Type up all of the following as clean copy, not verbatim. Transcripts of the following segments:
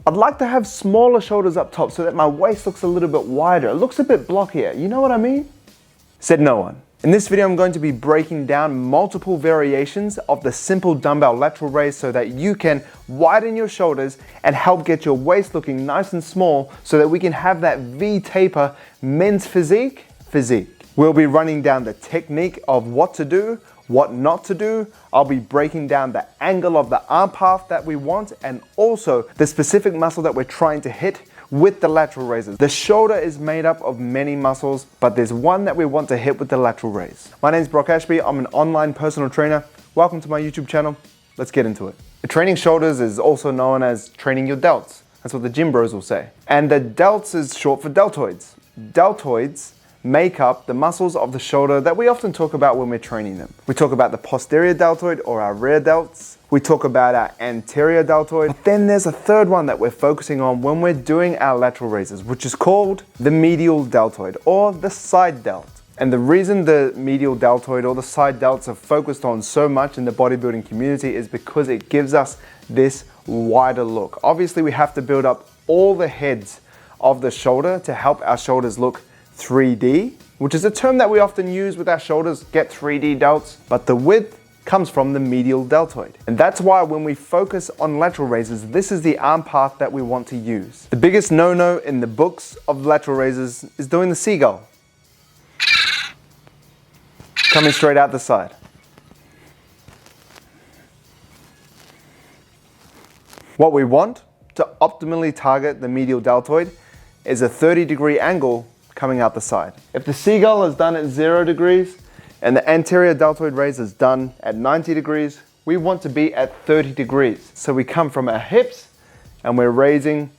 I'd like to have smaller shoulders up top so that my waist looks a little bit wider. It looks a bit blockier, you know what I mean? Said no one. In this video, I'm going to be breaking down multiple variations of the simple dumbbell lateral raise so that you can widen your shoulders and help get your waist looking nice and small so that we can have that V taper men's physique. We'll be running down the technique of what to do, what not to do. I'll be breaking down the angle of the arm path that we want and also the specific muscle that we're trying to hit with the lateral raises. The shoulder is made up of many muscles, but there's one that we want to hit with the lateral raise. My name's Brock Ashby. I'm an online personal trainer. Welcome to my YouTube channel. Let's get into it. Training shoulders is also known as training your delts. That's what the gym bros will say. And the delts is short for deltoids. Deltoids make up the muscles of the shoulder that we often talk about when we're training them. We talk about the posterior deltoid or our rear delts. We talk about our anterior deltoid. But then there's a third one that we're focusing on when we're doing our lateral raises, which is called the medial deltoid or the side delt. And the reason the medial deltoid or the side delts are focused on so much in the bodybuilding community is because it gives us this wider look. Obviously, we have to build up all the heads of the shoulder to help our shoulders look 3D, which is a term that we often use with our shoulders, get 3D delts, but the width comes from the medial deltoid. And that's why when we focus on lateral raises, this is the arm path that we want to use. The biggest no-no in the books of lateral raises is doing the seagull. Coming straight out the side. What we want to optimally target the medial deltoid is a 30-degree angle coming out the side. If the seagull is done at 0 degrees and the anterior deltoid raise is done at 90 degrees, we want to be at 30 degrees. So we come from our hips and we're raising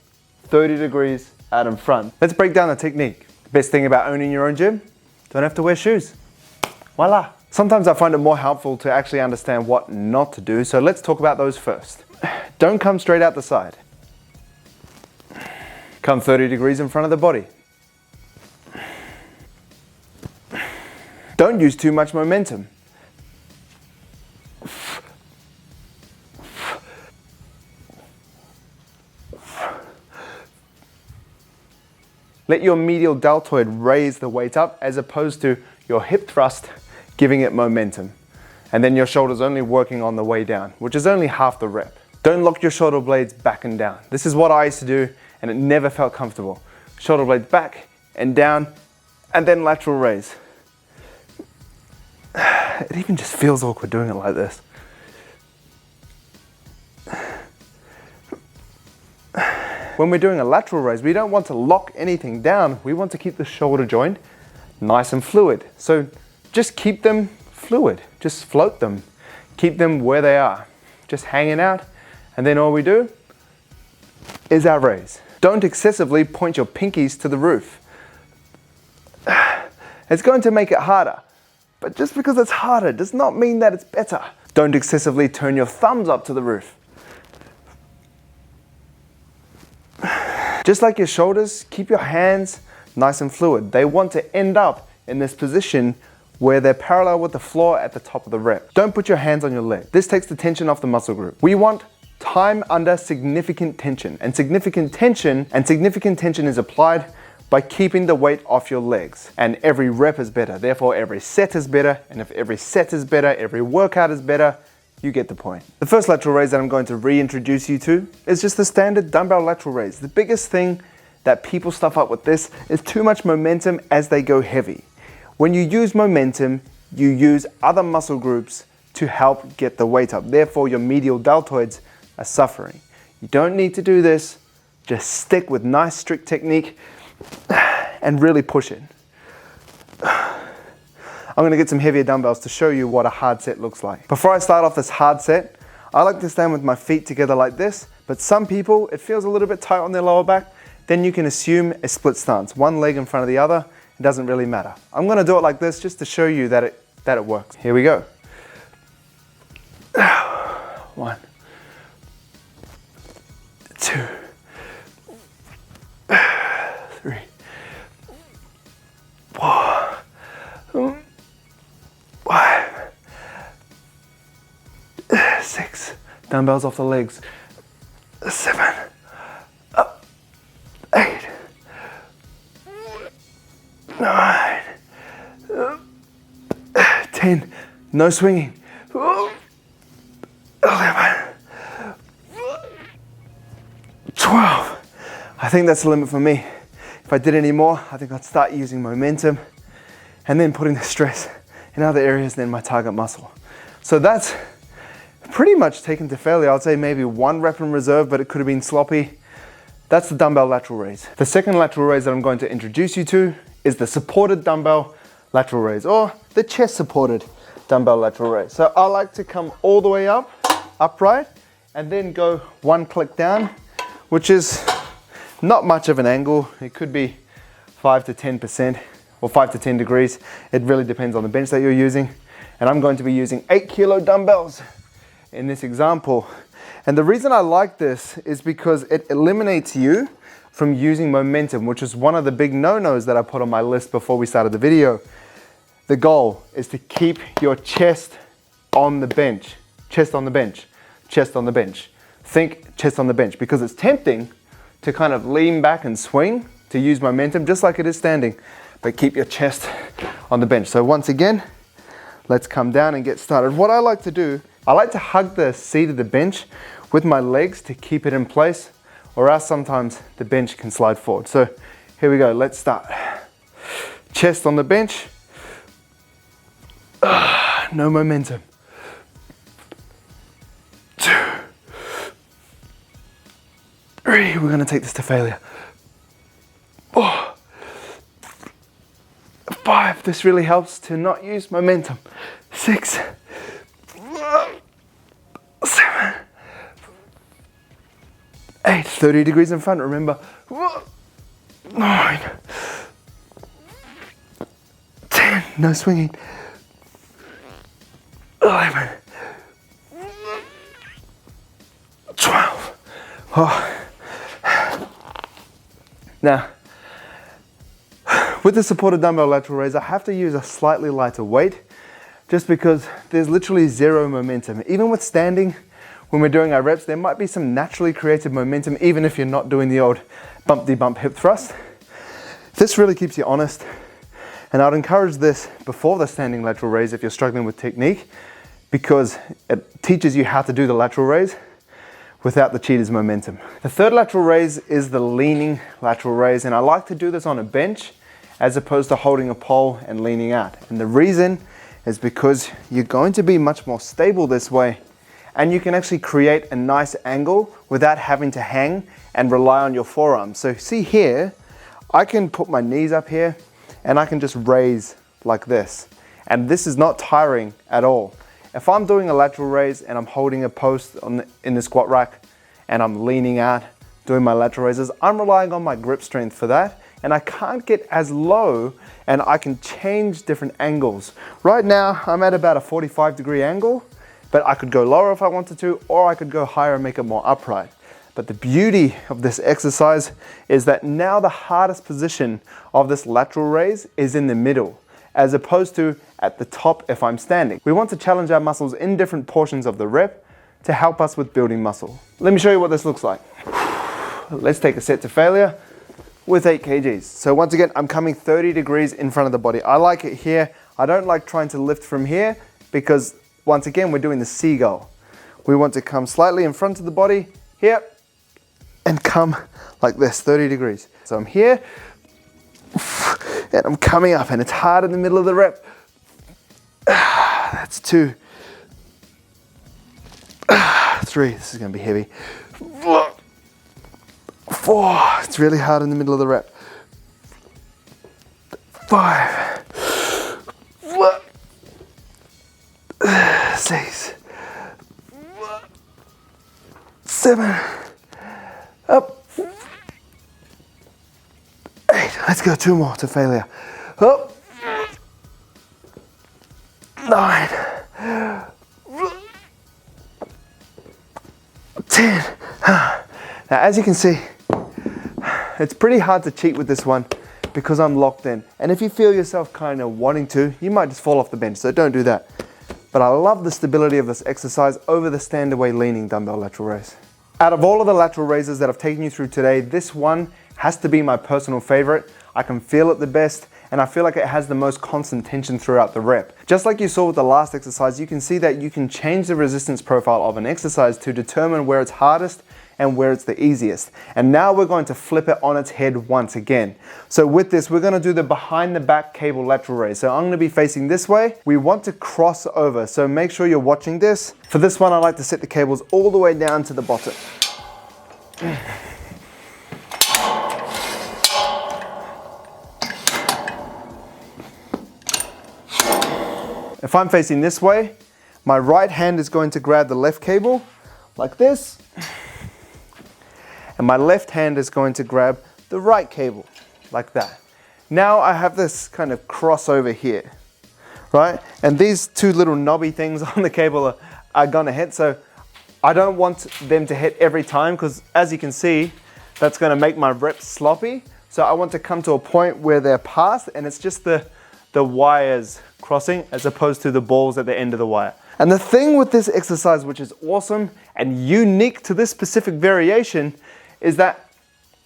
30 degrees out in front. Let's break down the technique. The best thing about owning your own gym, don't have to wear shoes. Voila. Sometimes I find it more helpful to actually understand what not to do, so let's talk about those first. Don't come straight out the side. Come 30 degrees in front of the body. Don't use too much momentum. Let your medial deltoid raise the weight up as opposed to your hip thrust giving it momentum. And then your shoulders only working on the way down, which is only half the rep. Don't lock your shoulder blades back and down. This is what I used to do and it never felt comfortable. Shoulder blades back and down and then lateral raise. It even just feels awkward doing it like this. When we're doing a lateral raise, we don't want to lock anything down. We want to keep the shoulder joint nice and fluid. So just keep them fluid. Just float them. Keep them where they are. Just hanging out. And then all we do is our raise. Don't excessively point your pinkies to the roof. It's going to make it harder. But just because it's harder does not mean that it's better. Don't excessively turn your thumbs up to the roof. Just like your shoulders, keep your hands nice and fluid. They want to end up in this position where they're parallel with the floor at the top of the rep. Don't put your hands on your leg. This takes the tension off the muscle group. We want time under significant tension. And significant tension is applied by keeping the weight off your legs. And every rep is better, therefore every set is better, and if every set is better, every workout is better, you get the point. The first lateral raise that I'm going to reintroduce you to is just the standard dumbbell lateral raise. The biggest thing that people stuff up with this is too much momentum as they go heavy. When you use momentum, you use other muscle groups to help get the weight up. Therefore, your medial deltoids are suffering. You don't need to do this. Just stick with nice, strict technique and really push it. I'm gonna get some heavier dumbbells to show you what a hard set looks like. Before I start off this hard set, I like to stand with my feet together like this, but some people, it feels a little bit tight on their lower back, then you can assume a split stance. One leg in front of the other, it doesn't really matter. I'm gonna do it like this just to show you that it works. Here we go. 1, 2, 3, 4, 5, 6. Dumbbells off the legs. 7, 9, 10, no swinging, 11, 12. I think that's the limit for me. If I did any more, I think I'd start using momentum and then putting the stress in other areas than my target muscle. So that's pretty much taken to failure. I'd say maybe 1 rep in reserve, but it could have been sloppy. That's the dumbbell lateral raise. The second lateral raise that I'm going to introduce you to is the supported dumbbell lateral raise, or the chest supported dumbbell lateral raise. So I like to come all the way up, upright, and then go 1 click down, which is not much of an angle. It could be 5 to 10% or 5 to 10 degrees. It really depends on the bench that you're using. And I'm going to be using 8 kilo dumbbells in this example. And the reason I like this is because it eliminates you from using momentum, which is one of the big no-nos that I put on my list before we started the video. The goal is to keep your chest on the bench, chest on the bench, chest on the bench. Think chest on the bench, because it's tempting to kind of lean back and swing to use momentum just like it is standing, but keep your chest on the bench. So once again, let's come down and get started. What I like to do, I like to hug the seat of the bench with my legs to keep it in place, or else sometimes the bench can slide forward. So here we go, let's start. Chest on the bench, no momentum. 2, 3, we're gonna take this to failure. 4, 5, this really helps to not use momentum. 6, 7, 8, 30 degrees in front, remember. 9, 10, no swinging. 11, 12. Oh. Now, with the supported dumbbell lateral raise, I have to use a slightly lighter weight just because there's literally 0 momentum. Even with standing, when we're doing our reps, there might be some naturally created momentum, even if you're not doing the old bump-de-bump hip thrust. This really keeps you honest, and I'd encourage this before the standing lateral raise if you're struggling with technique, because it teaches you how to do the lateral raise without the cheater's momentum. The third lateral raise is the leaning lateral raise, and I like to do this on a bench as opposed to holding a pole and leaning out. And the reason is because you're going to be much more stable this way, and you can actually create a nice angle without having to hang and rely on your forearms. So see here, I can put my knees up here and I can just raise like this. And this is not tiring at all. If I'm doing a lateral raise and I'm holding a post in the squat rack and I'm leaning out, doing my lateral raises, I'm relying on my grip strength for that, and I can't get as low, and I can change different angles. Right now, I'm at about a 45-degree angle, but I could go lower if I wanted to, or I could go higher and make it more upright. But the beauty of this exercise is that now the hardest position of this lateral raise is in the middle, as opposed to at the top if I'm standing. We want to challenge our muscles in different portions of the rep to help us with building muscle. Let me show you what this looks like. Let's take a set to failure with 8 kgs. So once again, I'm coming 30 degrees in front of the body. I like it here. I don't like trying to lift from here because once again, we're doing the seagull. We want to come slightly in front of the body here and come like this, 30 degrees. So I'm here and I'm coming up, and it's hard in the middle of the rep. That's 2, 3, this is gonna be heavy. 4, it's really hard in the middle of the rep. 5, 6, 7, up, 8, let's go 2 more to failure. Up, 9, 10. Now as you can see, it's pretty hard to cheat with this one because I'm locked in. And if you feel yourself kind of wanting to, you might just fall off the bench, so don't do that. But I love the stability of this exercise over the stand away leaning dumbbell lateral raise. Out of all of the lateral raises that I've taken you through today, this one has to be my personal favorite. I can feel it the best, and I feel like it has the most constant tension throughout the rep. Just like you saw with the last exercise, you can see that you can change the resistance profile of an exercise to determine where it's hardest and where it's the easiest. And now we're going to flip it on its head once again. So with this, we're gonna do the behind the back cable lateral raise. So I'm gonna be facing this way. We want to cross over, so make sure you're watching this. For this one, I like to set the cables all the way down to the bottom. If I'm facing this way, my right hand is going to grab the left cable like this, and my left hand is going to grab the right cable like that. Now I have this kind of crossover here, right? And these two little knobby things on the cable are gonna hit, so I don't want them to hit every time, because as you can see, that's gonna make my reps sloppy. So I want to come to a point where they're past and it's just the wires crossing as opposed to the balls at the end of the wire. And the thing with this exercise, which is awesome and unique to this specific variation, is that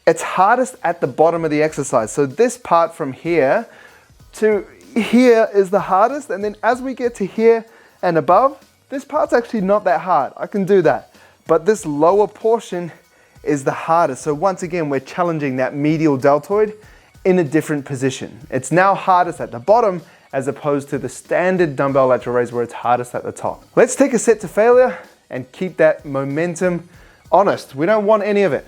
it's hardest at the bottom of the exercise. So this part from here to here is the hardest, and then as we get to here and above, this part's actually not that hard. I can do that. But this lower portion is the hardest. So once again, we're challenging that medial deltoid in a different position. It's now hardest at the bottom as opposed to the standard dumbbell lateral raise where it's hardest at the top. Let's take a set to failure and keep that momentum honest. We don't want any of it.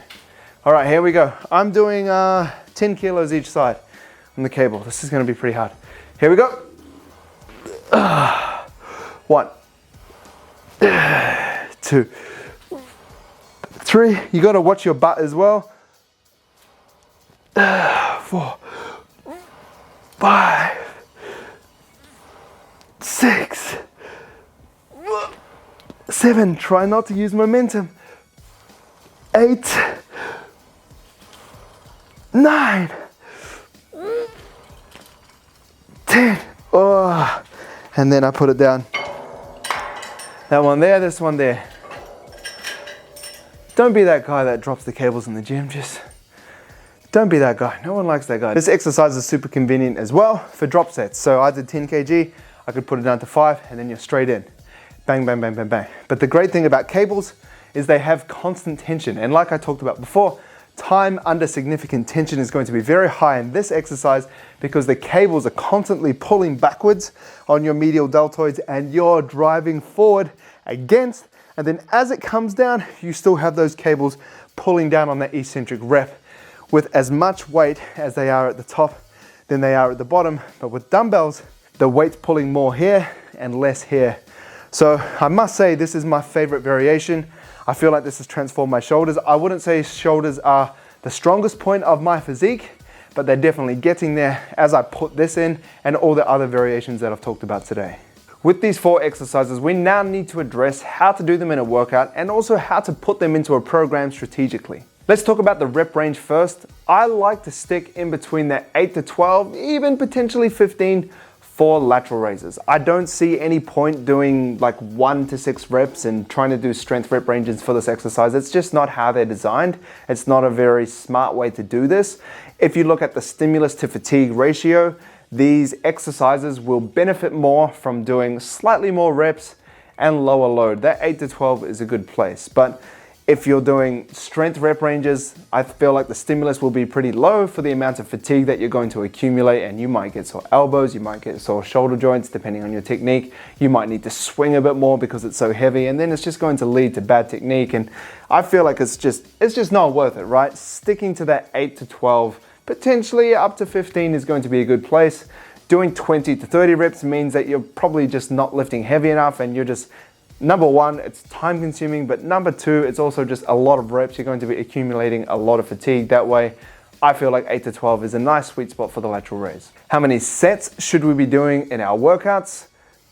All right, here we go. I'm doing 10 kilos each side on the cable. This is gonna be pretty hard. Here we go. 1, 2, 3. You gotta watch your butt as well. 4, 5, 6, 7. Try not to use momentum. 8, 9, 10. Oh, and then I put it down. That one there, this one there. Don't be that guy that drops the cables in the gym. Just don't be that guy. No one likes that guy. This exercise is super convenient as well for drop sets. So I did 10 kg, I could put it down to 5, and then you're straight in. Bang, bang, bang, bang, bang. But the great thing about cables is they have constant tension. And like I talked about before, time under significant tension is going to be very high in this exercise because the cables are constantly pulling backwards on your medial deltoids and you're driving forward against, and then as it comes down, you still have those cables pulling down on that eccentric rep with as much weight as they are at the top than they are at the bottom. But with dumbbells, the weight's pulling more here and less here. So I must say this is my favorite variation. I feel like this has transformed my shoulders. I wouldn't say shoulders are the strongest point of my physique, but they're definitely getting there as I put this in and all the other variations that I've talked about today. With these 4 exercises, we now need to address how to do them in a workout and also how to put them into a program strategically. Let's talk about the rep range first. I like to stick in between the 8 to 12, even potentially 15 for lateral raises. I don't see any point doing like 1 to 6 reps and trying to do strength rep ranges for this exercise. It's just not how they're designed. It's not a very smart way to do this. If you look at the stimulus to fatigue ratio, these exercises will benefit more from doing slightly more reps and lower load. That 8 to 12 is a good place. But if you're doing strength rep ranges, I feel like the stimulus will be pretty low for the amount of fatigue that you're going to accumulate, and you might get sore elbows, you might get sore shoulder joints depending on your technique. You might need to swing a bit more because it's so heavy, and then it's just going to lead to bad technique. And I feel like it's just not worth it, right? Sticking to that 8 to 12, potentially up to 15 is going to be a good place. Doing 20 to 30 reps means that you're probably just not lifting heavy enough, and you're just, number one, it's time consuming, but number two, it's also just a lot of reps. You're going to be accumulating a lot of fatigue that way. I feel like 8 to 12 is a nice sweet spot for the lateral raise. How many sets should we be doing in our workouts?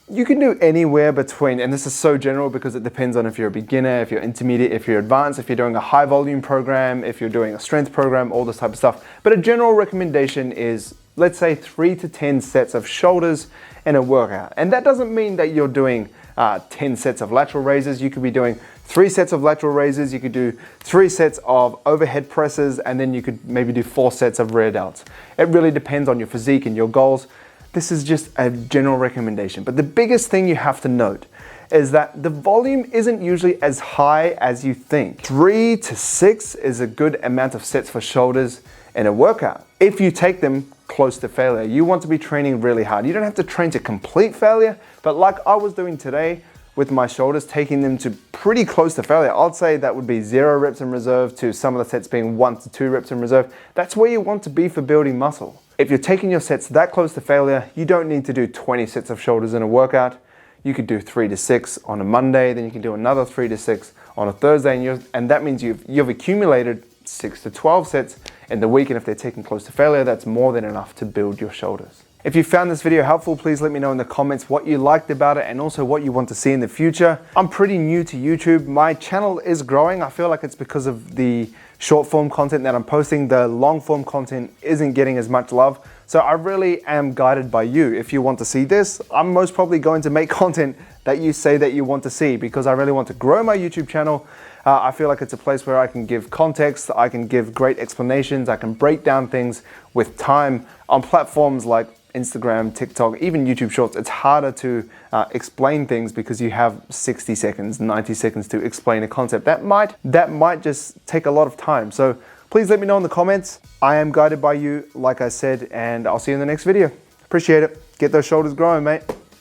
You can do anywhere between, and this is so general because it depends on if you're a beginner, if you're intermediate, if you're advanced, if you're doing a high volume program, if you're doing a strength program, all this type of stuff. But a general recommendation is, let's say 3 to 10 sets of shoulders in a workout. And that doesn't mean that you're doing 10 sets of lateral raises. You could be doing 3 sets of lateral raises, you could do 3 sets of overhead presses, and then you could maybe do 4 sets of rear delts. It really depends on your physique and your goals. This is just a general recommendation. But the biggest thing you have to note is that the volume isn't usually as high as you think. 3 to 6 is a good amount of sets for shoulders in a workout. If you take them close to failure, you want to be training really hard. You don't have to train to complete failure, but like I was doing today with my shoulders, taking them to pretty close to failure. I'd say that would be 0 reps in reserve to some of the sets being 1 to 2 reps in reserve. That's where you want to be for building muscle. If you're taking your sets that close to failure, you don't need to do 20 sets of shoulders in a workout. You could do 3 to 6 on a Monday, then you can do another 3 to 6 on a Thursday, and that means you've accumulated 6 to 12 sets in the week, and if they're taken close to failure, that's more than enough to build your shoulders. If you found this video helpful, please let me know in the comments what you liked about it and also what you want to see in the future. I'm pretty new to YouTube. My channel is growing. I feel like it's because of the short form content that I'm posting. The long form content isn't getting as much love. So I really am guided by you. If you want to see this, I'm most probably going to make content that you say that you want to see, because I really want to grow my YouTube channel. I feel like it's a place where I can give context, I can give great explanations, I can break down things with time. On platforms like Instagram, TikTok, even YouTube Shorts, it's harder to explain things because you have 60 seconds, 90 seconds to explain a concept. That might just take a lot of time. So please let me know in the comments. I am guided by you, like I said, and I'll see you in the next video. Appreciate it. Get those shoulders growing, mate.